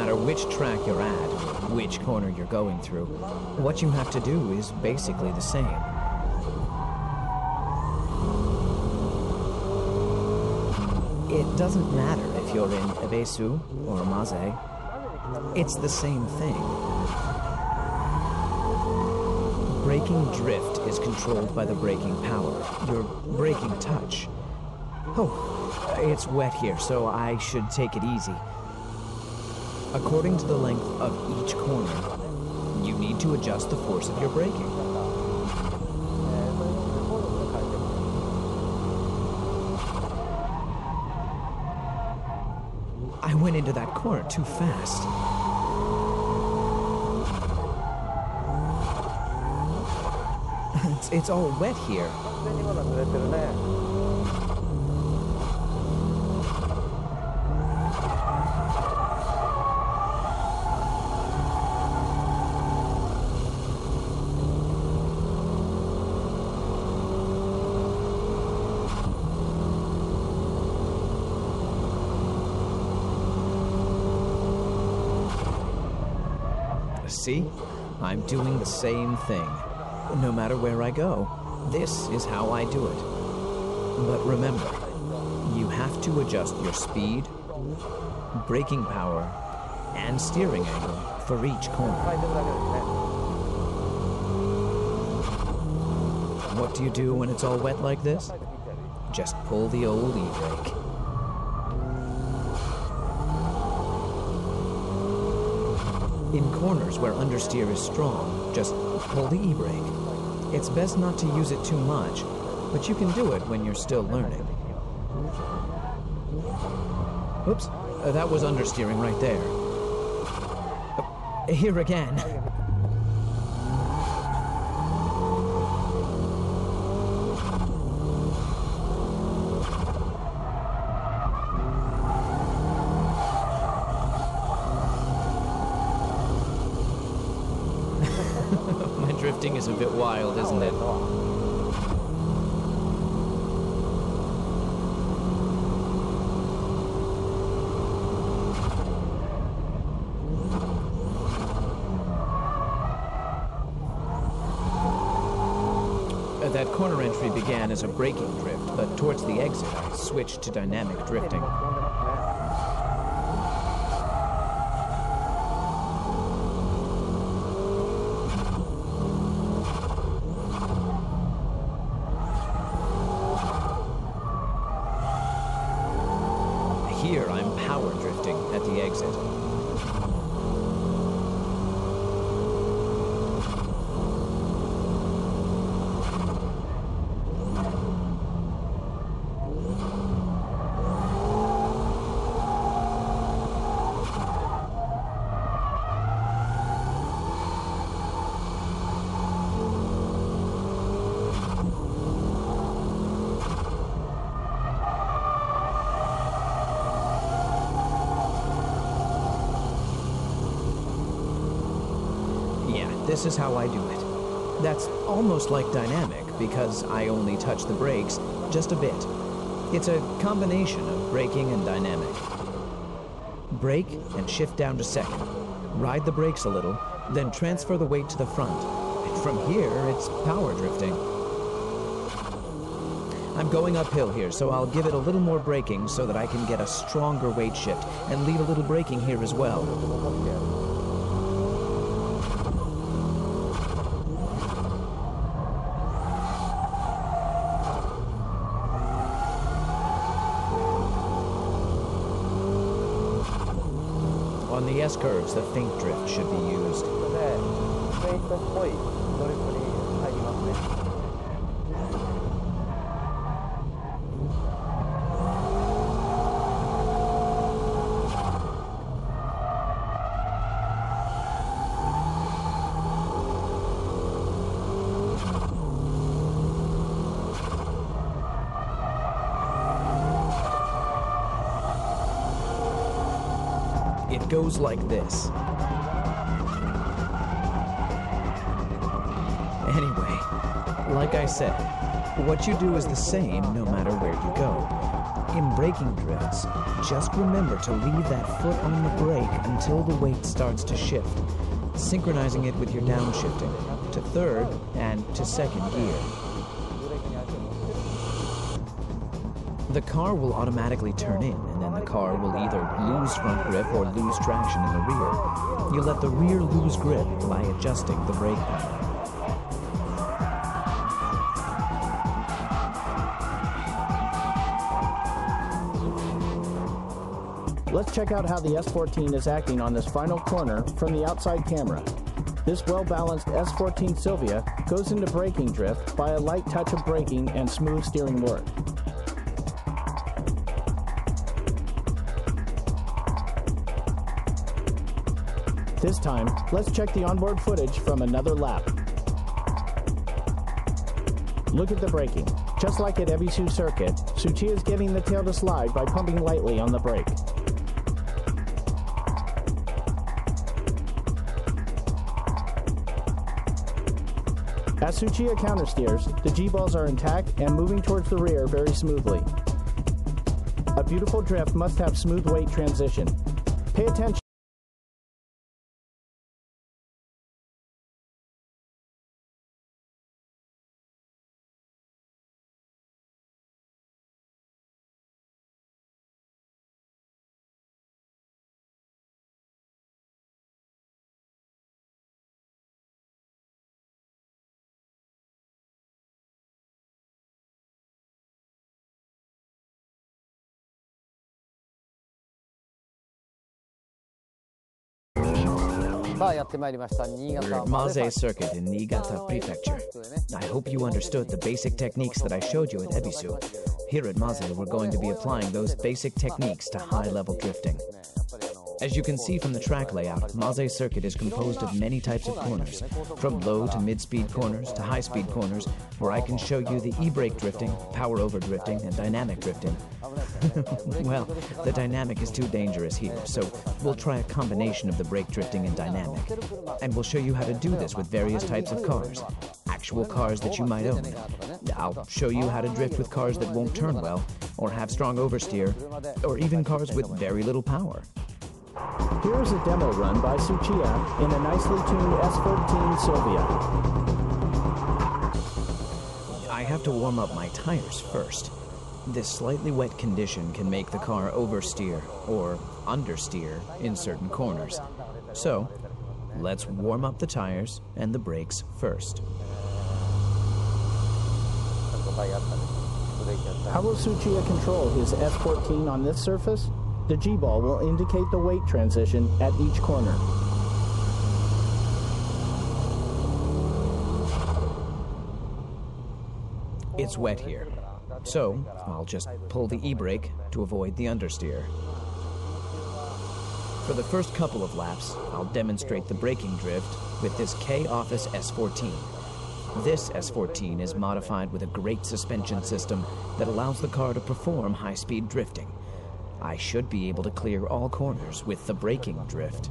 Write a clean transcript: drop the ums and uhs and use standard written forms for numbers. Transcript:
matter which track you're at, which corner you're going through, what you have to do is basically the same. It doesn't matter if you're in Ebesu or Maze. It's the same thing. Braking drift is controlled by the braking power, your braking touch. Oh, it's wet here, so I should take it easy. According to the length of each corner, you need to adjust the force of your braking. I went into that corner too fast. It's all wet here. See? I'm doing the same thing. No matter where I go, this is how I do it. But remember, you have to adjust your speed, braking power, and steering angle for each corner. What do you do when it's all wet like this? Just pull the old e-brake. In corners where understeer is strong, just pull the e-brake. It's best not to use it too much, but you can do it when you're still learning. Oops, that was understeering right there. Here again. My drifting is a bit wild, isn't it? That corner entry began as a braking drift, but towards the exit I switched to dynamic drifting. Here I'm power drifting at the exit. This is how I do it. That's almost like dynamic because I only touch the brakes just a bit. It's a combination of braking and dynamic. Brake and shift down to second. Ride the brakes a little, then transfer the weight to the front. And from here, it's power drifting. I'm going uphill here, so I'll give it a little more braking so that I can get a stronger weight shift and leave a little braking here as well. On the S-curves, the faint drift should be used. It goes like this. Anyway, like I said, what you do is the same no matter where you go. In braking drifts, just remember to leave that foot on the brake until the weight starts to shift, synchronizing it with your downshifting to third and to second gear. The car will automatically turn in, and then the car will either lose front grip or lose traction in the rear. You let the rear lose grip by adjusting the brake pedal. Let's check out how the S14 is acting on this final corner from the outside camera. This well-balanced S14 Silvia goes into braking drift by a light touch of braking and smooth steering work. This time, let's check the onboard footage from another lap. Look at the braking. Just like at Ebisu Circuit, Tsuchiya is getting the tail to slide by pumping lightly on the brake. As Tsuchiya countersteers, the G-balls are intact and moving towards the rear very smoothly. A beautiful drift must have smooth weight transition. Pay attention. We're Maze Circuit in Niigata Prefecture. I hope you understood the basic techniques that I showed you at Ebisu. Here at Maze, we're going to be applying those basic techniques to high-level drifting. As you can see from the track layout, Maze Circuit is composed of many types of corners, from low to mid-speed corners to high-speed corners, where I can show you the e-brake drifting, power-over drifting, and dynamic drifting. Well, the dynamic is too dangerous here, so we'll try a combination of the brake drifting and dynamic. And we'll show you how to do this with various types of cars, actual cars that you might own. I'll show you how to drift with cars that won't turn well, or have strong oversteer, or even cars with very little power. Here is a demo run by Tsuchiya in a nicely tuned S14 Silvia. I have to warm up my tires first. This slightly wet condition can make the car oversteer or understeer in certain corners. So, let's warm up the tires and the brakes first. How will Tsuchiya control his S14 on this surface? The G-ball will indicate the weight transition at each corner. It's wet here, so I'll just pull the e-brake to avoid the understeer. For the first couple of laps, I'll demonstrate the braking drift with this K-Office S14. This S14 is modified with a great suspension system that allows the car to perform high-speed drifting. I should be able to clear all corners with the braking drift.